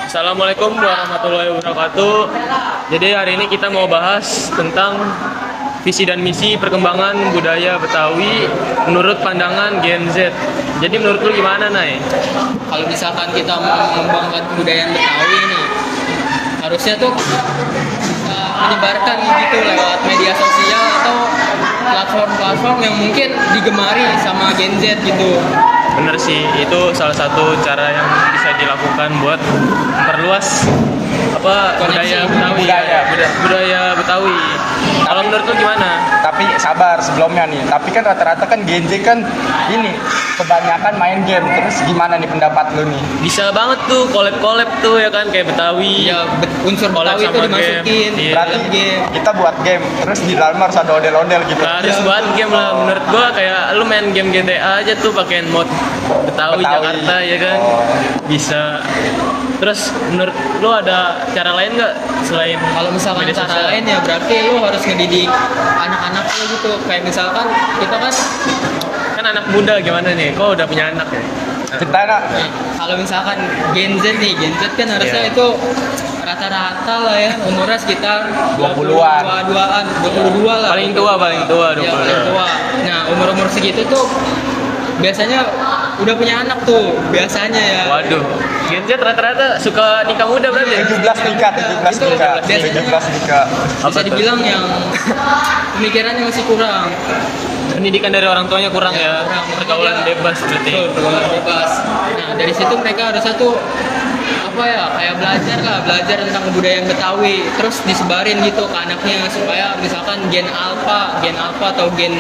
Assalamualaikum warahmatullahi wabarakatuh. Jadi hari ini kita mau bahas tentang visi dan misi perkembangan budaya Betawi menurut pandangan Gen Z. Jadi menurut lu gimana, Nay? Kalau misalkan kita mau mengembangkan kebudayaan Betawi ini, harusnya tuh menyebarkan gitu lewat media sosial atau platform-platform yang mungkin digemari sama Gen Z gitu. Bener sih, itu salah satu cara yang bisa dilakukan buat memperluas budaya Betawi. Budaya Betawi. Kalau menurut lu gimana? Tapi sabar sebelumnya nih. Tapi kan rata-rata kan Gen Z kan ini kebanyakan main game. Terus gimana nih pendapat lu nih? Bisa banget tuh collab tuh ya kan kayak Betawi. Ya unsur Collab Betawi itu sama dimasukin game. Iya. Berarti game. kita buat game. Terus di dalam harus ada ondel-ondel gitu. Harus buat game lah. Menurut gua kayak lu main game GTA aja tuh pakein mod Betawi Jakarta ya kan. Oh. Bisa. Terus menurut lu ada cara lain nggak selain Kalau misalkan media cara sosial? lain ya berarti lu harus ngedidik anak-anak lu gitu. Kayak misalkan kita kan Kan anak muda gimana nih? Kok udah punya anak ya? Kita nak kalau misalkan Gen Z nih, Gen Z kan harusnya Iya. itu rata-rata lah ya umurnya sekitar 20-an. 22 lah. Paling tua 20. Ya, paling tua. Nah, umur-umur segitu tuh biasanya udah punya anak tuh biasanya ya. Waduh, Gen Z rata-rata suka nikah muda berarti ya? 17 nikah, 17 nikah, Biasanya 17 nikah. bisa Apa tuh? dibilang yang pemikirannya masih kurang. Pendidikan dari orang tuanya kurang ya? Kurang. Pergaulan bebas berarti. Betul, pergaulan bebas. Nah, dari situ mereka harus satu kayak belajar tentang kebudayaan Betawi, terus disebarin gitu ke anaknya supaya misalkan gen alpha atau gen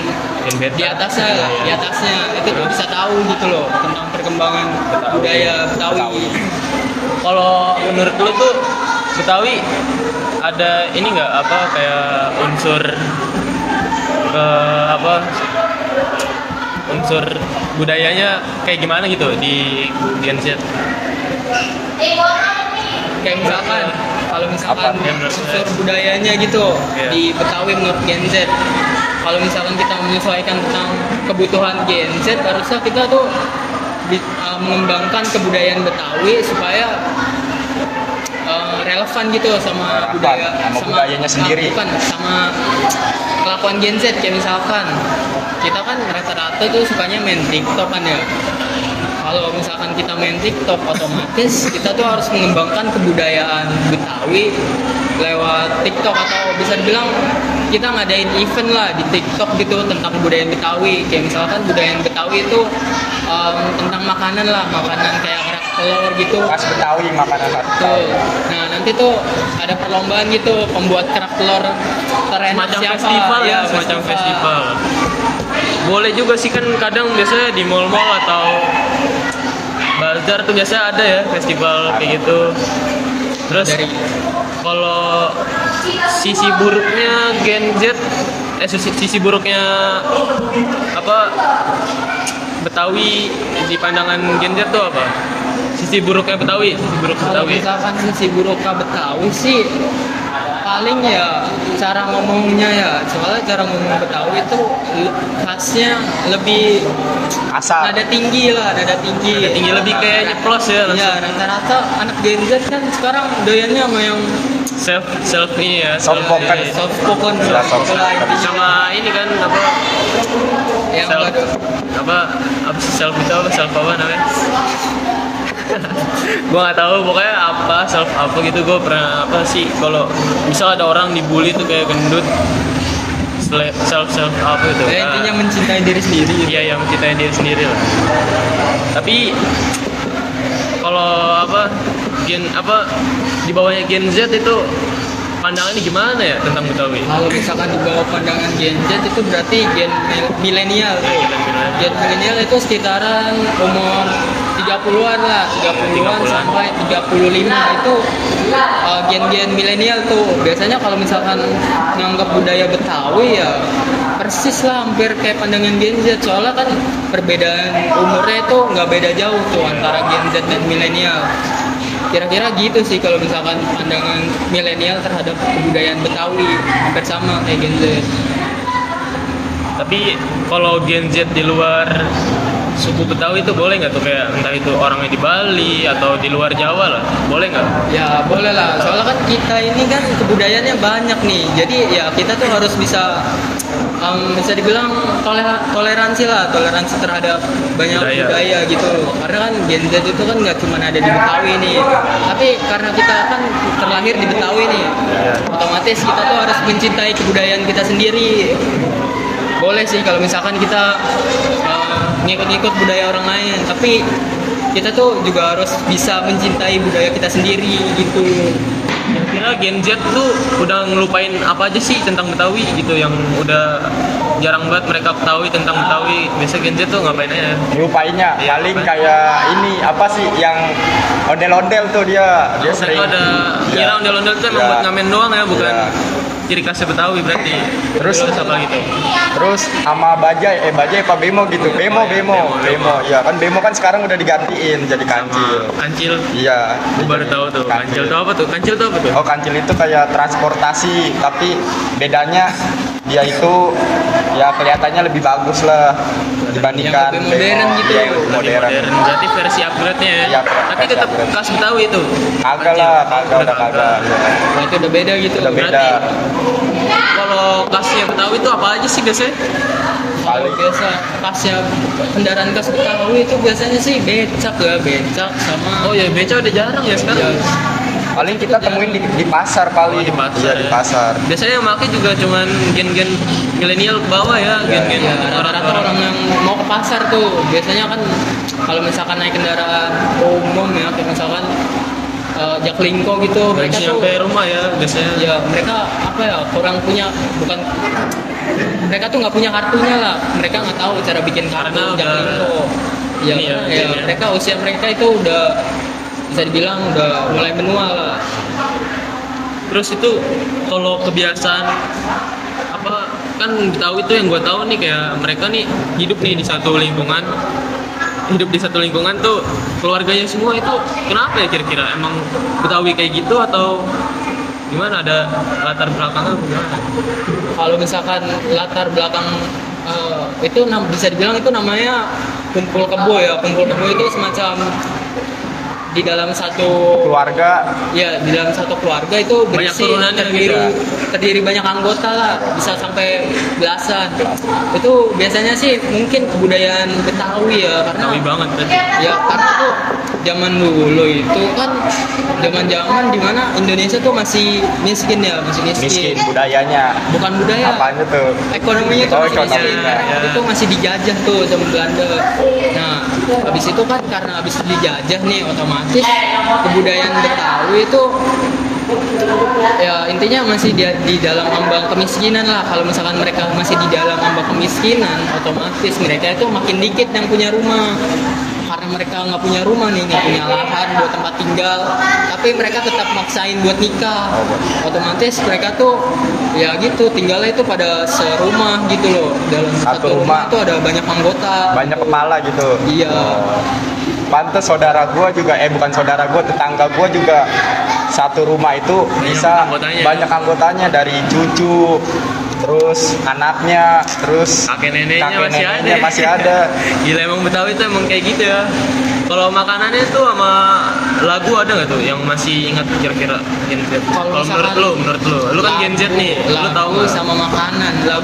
Gen beta. di atasnya itu tuh bisa tahu gitu loh tentang perkembangan budaya Betawi. Kalau menurut lu tuh Betawi ada ini nggak kayak unsur unsur budayanya kayak gimana gitu di Gen Z? Kayak misalkan kalau misalkan Apa? Ya, menurut unsur saya. budayanya gitu Iya. di Betawi menurut Gen Z. Kalau misalkan kita menyesuaikan tentang kebutuhan Gen Z, harusnya kita tuh mengembangkan kebudayaan Betawi supaya relevan gitu sama budaya sama budayanya sendiri. sama kelakuan Gen Z. Kayak misalkan kita kan rata-rata tuh sukanya main TikTok kan ya. Kalau misalkan kita main TikTok, otomatis kita tuh harus mengembangkan kebudayaan Betawi lewat TikTok, atau bisa dibilang kita ngadain event lah di TikTok gitu tentang kebudayaan Betawi. Kayak misalkan budaya Betawi itu tentang makanan kayak kerak telur gitu. Khas Betawi makanan khas Tuh. Betawi. Nah, nanti tuh ada perlombaan gitu pembuat kerak telur terenak Semacam siapa. festival ya, Ya, semacam festival. Boleh juga sih kan kadang biasanya di mall-mall atau bazar tuh biasa ada ya festival kayak gitu. Terus Dari kalau sisi buruknya Gen Z, sisi buruknya Betawi di pandangan Gen Z tuh apa? Sisi buruknya Betawi, sisi buruk kalau Betawi. misalkan sisi buruk Betawi sih paling ya cara ngomongnya ya, soalnya cara ngomong Betawi itu khasnya lebih Asal nada tinggi Tinggi lebih kayak nyeplos ya langsung. ya. Rata-rata anak Gen Z kan sekarang doyannya sama yang self ini ya, Soft spoken. iya. soft spoken Ya, soft spoken. Sama ini kan yang self ada self itu self apa namanya? Gua nggak tahu, pokoknya self gitu. Gue pernah kalau misal ada orang dibully tuh kayak gendut, self apa itu? intinya mencintai diri sendiri gitu. Iya, yang mencintai diri sendiri lah. Tapi kalau di bawahnya Gen Z itu pandangannya gimana ya tentang Betawi? Kalau misalkan di bawah pandangan Gen Z itu berarti gen milenial tuh. Gen milenial itu sekitaran umur 30-an lah, 30-an 30-an. sampai 35 itu gen-gen milenial tuh. Biasanya kalau misalkan nganggap budaya Betawi ya persis lah hampir kayak pandangan Gen Z. Soalnya kan perbedaan umurnya itu nggak beda jauh tuh antara Gen Z dan milenial. Kira-kira gitu sih kalau misalkan pandangan milenial terhadap kebudayaan Betawi, hampir sama kayak Gen Z. Tapi kalau Gen Z di luar suku Betawi itu boleh nggak tuh, kayak entah itu orangnya di Bali atau di luar Jawa lah, boleh nggak? Ya boleh lah, soalnya kan kita ini kan kebudayaannya banyak nih, jadi ya kita tuh harus bisa dibilang toleransi terhadap banyak budaya gitu. Karena kan Gen Z itu kan nggak cuma ada di Betawi nih, tapi karena kita kan terlahir di Betawi nih, otomatis kita tuh harus mencintai kebudayaan kita sendiri. Boleh sih kalau misalkan kita ngikut-ngikut budaya orang lain, tapi kita tuh juga harus bisa mencintai budaya kita sendiri gitu. Kira Gen Z tuh udah ngelupain apa aja sih tentang Betawi gitu, yang udah jarang banget mereka ketahui tentang Betawi. Biasa Gen Z tuh ngapain aja? Lupainnya Iya, paling lupain. kayak ini apa sih yang ondel-ondel tuh dia Mereka sering ada kira ya. ondel-ondel tuh emang Ya. buat ngamen doang ya, bukan Ya. ciri khasnya Betawi berarti. Terus apa gitu? Terus sama bajai apa bemo gitu. Bemo. Ya kan bemo kan sekarang udah digantiin jadi kancil. Kancil. Iya. Gue baru tahu tuh. Kancil tuh apa tuh? Kancil tuh apa tuh? Oh, kancil itu kayak transportasi, tapi bedanya dia itu ya kelihatannya lebih bagus lah dibandingkan Yang lebih modern bemo. gitu. Iya, yang lebih modern. Berarti versi upgrade-nya ya. Iya, Tapi versi tetap upgrade. khas Betawi itu. Kagak lah, udah kagak. Ya. Berarti udah beda gitu. Udah beda. Berarti kalau khasnya Betawi itu apa aja sih biasanya? Kalau biasa khasnya kendaraan khas Betawi itu biasanya sih becak sama Oh ya, beca udah jarang ya sekarang. ya, Paling kita temuin di pasar paling. Oh, di pasar. Iya, ya. di pasar. Biasanya yang pakai juga cuman gen-gen milenial ke bawah ya, gen-gen ya, rata-rata orang yang mau ke pasar tuh biasanya kan kalau misalkan naik kendaraan umum ya, kayak misalkan Jaklingko gitu, mereka tuh sampai rumah ya biasanya. ya mereka apa ya kurang punya, bukan mereka tuh nggak punya kartunya lah, mereka nggak tahu cara bikin kartu Karena udah Jaklingko ya, ini ya, karena gen ya. mereka usia mereka itu udah bisa dibilang udah mulai menua lah. Terus itu kalau kebiasaan apa, kan Betawi itu yang gue tahu nih, kayak mereka nih hidup nih di satu lingkungan, tuh keluarganya semua itu kenapa ya kira-kira, emang Betawi kayak gitu atau gimana, ada latar belakangnya gimana? Kalau misalkan latar belakang itu bisa dibilang itu namanya kumpul kebo ya. Kumpul kebo itu semacam di dalam satu Keluarga ya, di dalam satu keluarga itu Banyak berisi turunannya gitu ya? terdiri banyak anggota lah, bisa sampai belasan. Itu biasanya sih mungkin kebudayaan Betawi ya, karena Betawi banget tadi. ya karena tuh zaman dulu itu kan zaman dimana Indonesia tuh masih miskin ya, miskin budayanya. bukan budaya, Apanya tuh? ekonominya tuh Oh, masih miskin, ekonominya, karena ya. itu masih dijajah tuh sama Belanda. Nah, habis itu kan karena habis dijajah nih, otomatis kebudayaan Betawi itu ya intinya masih di dalam ambang kemiskinan lah. Kalau misalkan mereka masih di dalam ambang kemiskinan, otomatis mereka itu makin dikit yang punya rumah. Karena mereka nggak punya rumah nih, nggak punya lahan buat tempat tinggal, tapi mereka tetap maksain buat nikah. Otomatis mereka tuh ya gitu tinggalnya itu pada serumah gitu loh. Dalam Satu satu rumah rumah. itu ada banyak anggota. Banyak kepala gitu. Iya. Pantes saudara gua juga bukan saudara gua, tetangga gua juga satu rumah itu bisa anggotanya. banyak anggotanya, dari cucu, terus anaknya, terus Kakek neneknya masih ada. Gila, emang Betawi itu emang kayak gitu ya. Kalau makanannya tuh sama lagu ada nggak tuh yang masih ingat kira-kira Gen Z? Kalau menurut lu kan Gen Z nih, lu tahu lagu nggak?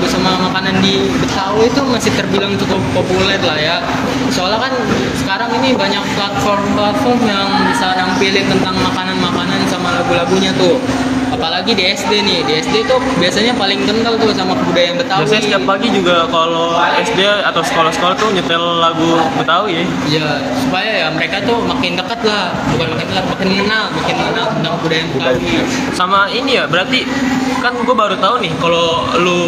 sama makanan di Betawi itu masih terbilang cukup populer lah ya. Soalnya kan sekarang ini banyak platform yang bisa nampilin tentang makanan-makanan sama lagu-lagunya tuh. Apalagi di SD nih, di SD tuh biasanya paling kental tuh sama kebudayaan Betawi. Biasanya setiap pagi juga kalau SD atau sekolah-sekolah tuh nyetel lagu Betawi ya. Ya, supaya ya mereka tuh makin dekat lah, bukan makin dekat, makin mengenal tentang kebudayaan Betawi. Sama ini ya, berarti kan gue baru tahu nih kalau lu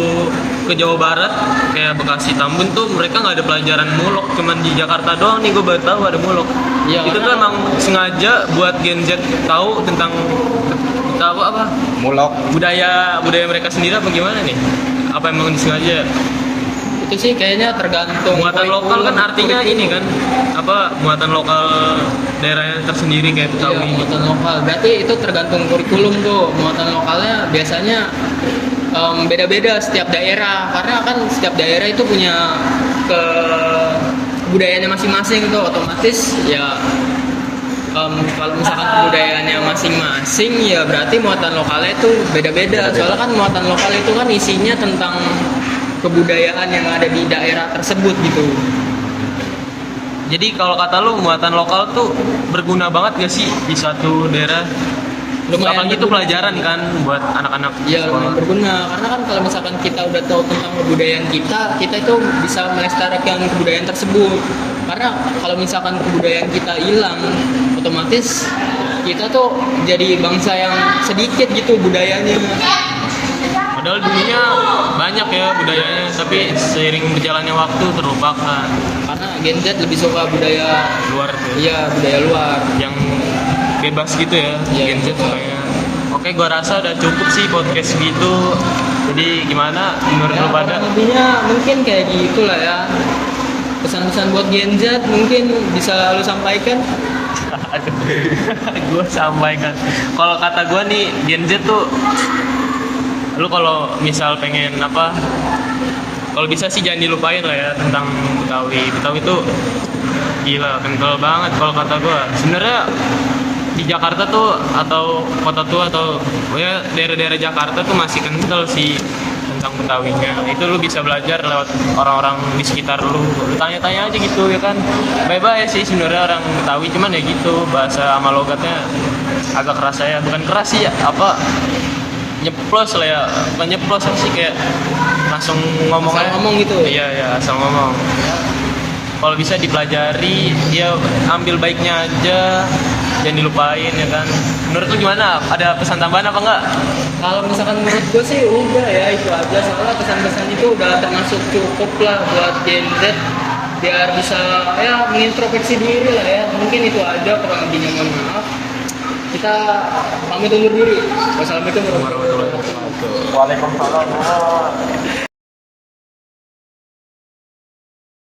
ke Jawa Barat kayak Bekasi, Tambun tuh mereka nggak ada pelajaran mulok, cuman di Jakarta doang nih gue baru tahu ada mulok. Iya, Itu tuh karena- emang sengaja buat Gen Z tahu tentang apa Mulok. budaya mereka sendiri apa gimana nih? Apa emang disengaja? Itu sih kayaknya tergantung Muatan lokal kan artinya ini kan apa, muatan lokal daerahnya tersendiri kayak Iya, Betawi. muatan lokal. Berarti itu tergantung kurikulum tuh. Muatan lokalnya biasanya beda-beda setiap daerah. Karena kan setiap daerah itu punya kebudayaannya masing-masing tuh otomatis ya kalau misalkan kebudayaannya masing-masing ya berarti muatan lokalnya itu beda-beda. Soalnya kan muatan lokal itu kan isinya tentang kebudayaan yang ada di daerah tersebut gitu. Jadi kalau kata lu muatan lokal tuh berguna banget gak sih di suatu daerah? Lumayan Apalagi itu berguna. pelajaran kan buat anak-anak Iya, sekolah. lumayan berguna karena kan kalau misalkan kita udah tahu tentang kebudayaan kita itu bisa melestarikan kebudayaan tersebut. Karena kalau misalkan kebudayaan kita hilang, otomatis kita tuh jadi bangsa yang sedikit gitu budayanya. Padahal dulunya banyak ya budayanya, tapi seiring berjalannya waktu terlupakan. Karena Gen Z lebih suka budaya Luar tuh. iya budaya luar. Yang bebas gitu ya, Iya, Gen Z bebas. sukanya. Oke, gua rasa udah cukup sih podcast gitu. Jadi gimana menurut Ya, lu pada? kurang lebihnya mungkin kayak gitulah ya. Pesan-pesan buat Gen Z mungkin bisa lu sampaikan. Aduh, gue sampaikan. Kalau kata gue nih, Gen Z tuh, lu kalau misal pengen apa, kalau bisa sih jangan dilupain lah ya tentang Betawi. Betawi tuh gila, kental banget kalau kata gue. Sebenarnya di Jakarta tuh atau kota tua atau ya daerah-daerah Jakarta tuh masih kental sih tentang Betawinya. Itu lu bisa belajar lewat orang-orang di sekitar lu. Lu tanya-tanya aja gitu ya kan. Bye-bye sih sebenarnya orang Betawi, cuman ya gitu bahasa sama logatnya agak keras ya. Bukan keras sih ya, apa nyeplos lah ya. Bukan nyeplos sih kayak langsung ngomong Asal aja. ngomong gitu. Iya ya, asal ngomong. Kalau bisa dipelajari, dia ambil baiknya aja, jangan dilupain ya kan. Menurut lu gimana? Ada pesan tambahan apa enggak? Kalau misalkan menurut gue sih udah ya itu aja, soalnya pesan-pesan itu udah termasuk cukup lah buat Gen Z biar bisa ya mengintrospeksi diri lah ya. Mungkin itu aja, kurang lebihnya mohon maaf. Kita pamit undur diri. Wassalamualaikum warahmatullahi wabarakatuh. Waalaikumsalam.